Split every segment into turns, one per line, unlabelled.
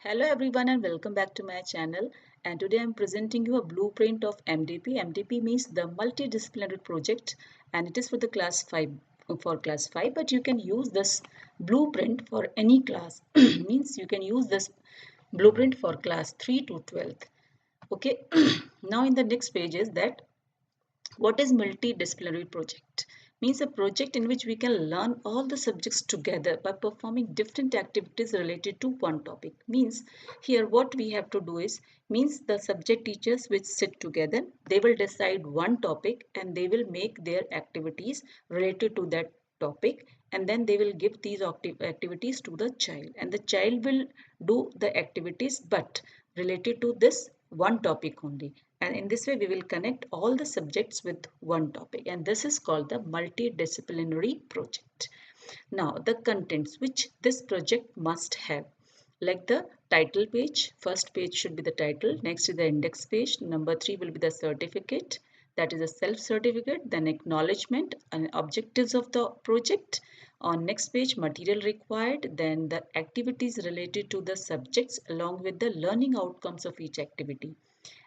Hello everyone and welcome back to my channel, and today I'm presenting you a blueprint of MDP. MDP means the multidisciplinary project, and it is for the class 5 but you can use this blueprint for any class. Means you can use this blueprint for class 3 to 12th. Okay. Now in the next page is that what is multidisciplinary project? Means a project in which we can learn all the subjects together by performing different activities related to one topic. Means here what we have to do is, means the subject teachers which sit together, they will decide one topic and they will make their activities related to that topic, and then they will give these activities to the child, and the child will do the activities but related to this one topic only, and in this way we will connect all the subjects with one topic, and this is called the multidisciplinary project. Now the contents which this project must have, like the title page. First page should be the title, next is the index page, number 3 will be the certificate, that is a self certificate, then acknowledgement and objectives of the project. On next page, material required, then the activities related to the subjects along with the learning outcomes of each activity,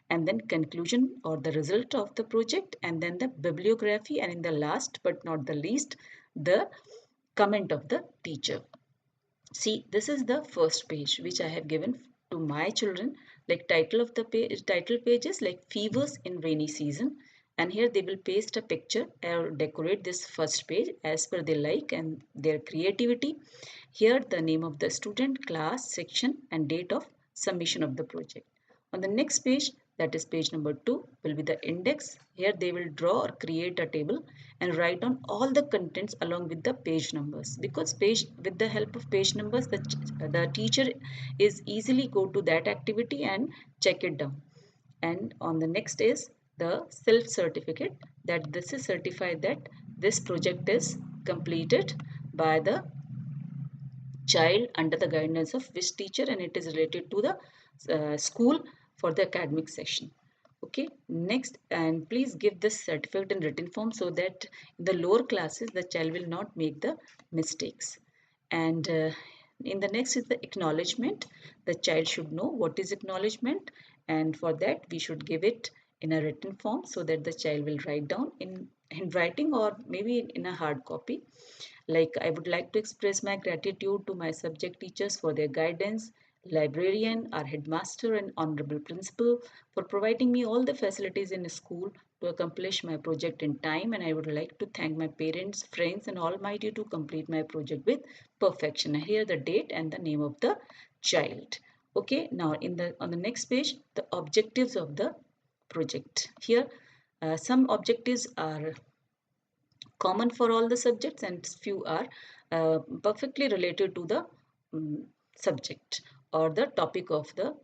and then conclusion or the result of the project, and then the bibliography, and in the last but not the least, the comment of the teacher. See, this is the first page which I have given to my children. Like title of the page, title pages like fevers in rainy season, and here they will paste a picture or decorate this first page as per they like and their creativity. Here the name of the student, class, section, and date of submission of the project. On the next page, that is page number 2, will be the index. Here they will draw or create a table and write down all the contents along with the page numbers, because page, with the help of page numbers, the teacher is easily go to that activity and check it down. And on the next is the self certificate, that this is certified that this project is completed by the child under the guidance of which teacher, and it is related to the school for the academic session. Okay, next, and please give this certificate in written form so that in the lower classes the child will not make the mistakes. And in the next is the acknowledgement. The child should know what is acknowledgement, and for that we should give it in a written form so that the child will write down in handwriting or maybe in a hard copy. Like, I would like to express my gratitude to my subject teachers for their guidance, librarian, our headmaster, and honorable principal for providing me all the facilities in school to accomplish my project in time. And I would like to thank my parents, friends, and almighty to complete my project with perfection. Here the date and the name of the child. Okay, now in the on the next page, the objectives of the project. Here, some objectives are common for all the subjects and few are perfectly related to the subject or the topic of the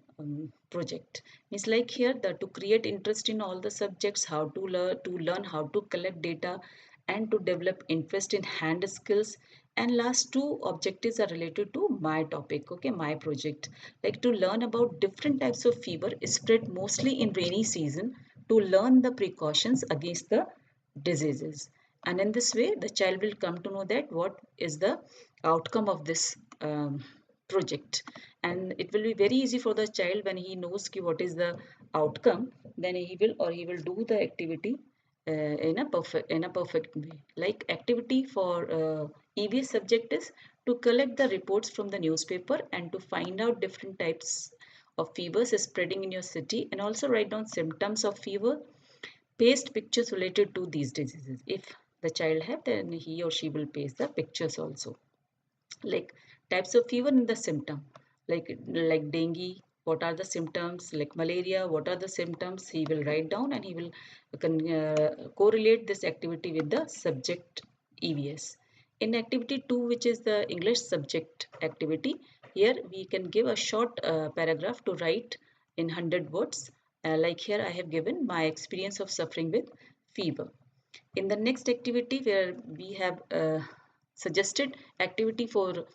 project. It's like here that to create interest in all the subjects, how to learn how to collect data, and to develop interest in hand skills. And last two objectives are related to my topic, okay, my project, like to learn about different types of fever spread mostly in rainy season, to learn the precautions against the diseases. And in this way the child will come to know that what is the outcome of this project, and it will be very easy for the child when he knows what is the outcome, then he will do the activity in a perfect way. Like activity for EVS subject is to collect the reports from the newspaper and to find out different types of fevers spreading in your city, and also write down symptoms of fever, paste pictures related to these diseases. If the child have, then he or she will paste the pictures also. Like types of fever and the symptom, like dengue, what are the symptoms, like malaria, what are the symptoms, he will write down, and he will correlate this activity with the subject EVS. In activity 2, which is the English subject activity, here we can give a short paragraph to write in 100 words. Like here I have given my experience of suffering with fever. In the next activity, where we have suggested activity for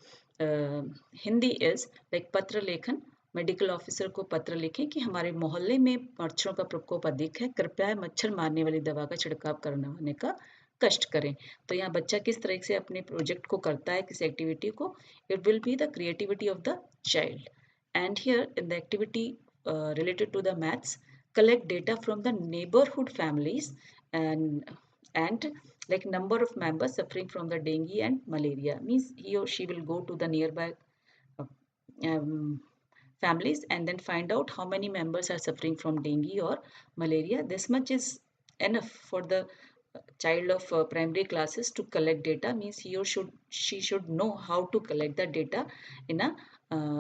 Hindi is like पत्र लेखन. Medical officer को पत्र लिखें कि हमारे मोहल्ले में मच्छरों का प्रकोप अधिक है, कृपया मच्छर मारने वाली दवा का छिड़काव करवाने का कष्ट करें. तो यहाँ बच्चा किस तरह से अपने प्रोजेक्ट को करता है, किस एक्टिविटी को, it will be the creativity of the child. And here in the activity related to the maths, collect data from the neighborhood families and and like number of members suffering from the dengue and malaria. Means he or she will go to the nearby uh, um, families and then find out how many members are suffering from dengue or malaria. This much is enough for the child of primary classes to collect data. Means he or should she should know how to collect the data in a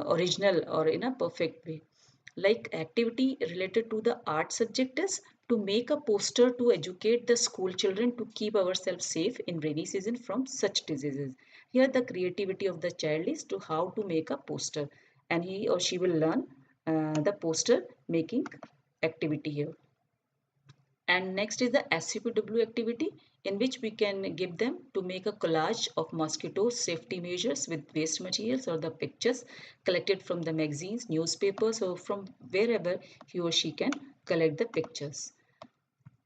original or in a perfect way. Like activity related to the art subject is to make a poster to educate the school children to keep ourselves safe in rainy season from such diseases. Here the creativity of the child is to how to make a poster, and he or she will learn the poster making activity here. And next is the SUPW activity, in which we can give them to make a collage of mosquito safety measures with waste materials or the pictures collected from the magazines, newspapers, or from wherever he or she can collect the pictures.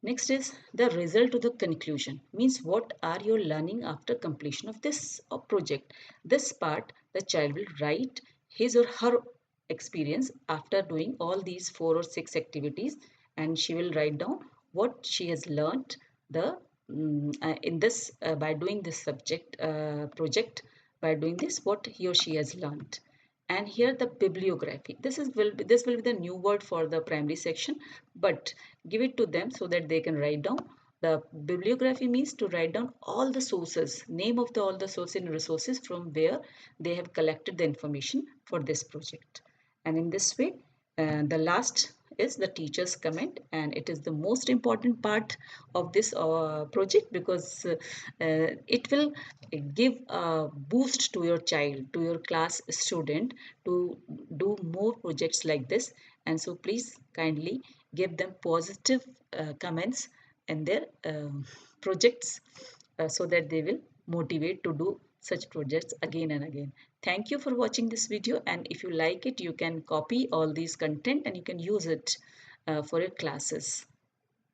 Next is the result to the conclusion. Means what are you learning after completion of this project? This part the child will write his or her experience after doing all these 4 or 6 activities, and she will write down what she has learned the in this by doing this subject project, by doing this what he or she has learned. And here the bibliography, this will be the new word for the primary section, but give it to them so that they can write down. The bibliography means to write down all the sources, name of all the sources and resources from where they have collected the information for this project. And in this way, the last is the teacher's comment, and it is the most important part of this project, because it will give a boost to your child, to your class student, to do more projects like this. And so please kindly give them positive comments in their projects, so that they will motivate to do such projects again and again. Thank you for watching this video, and if you like it, you can copy all these content and you can use it for your classes.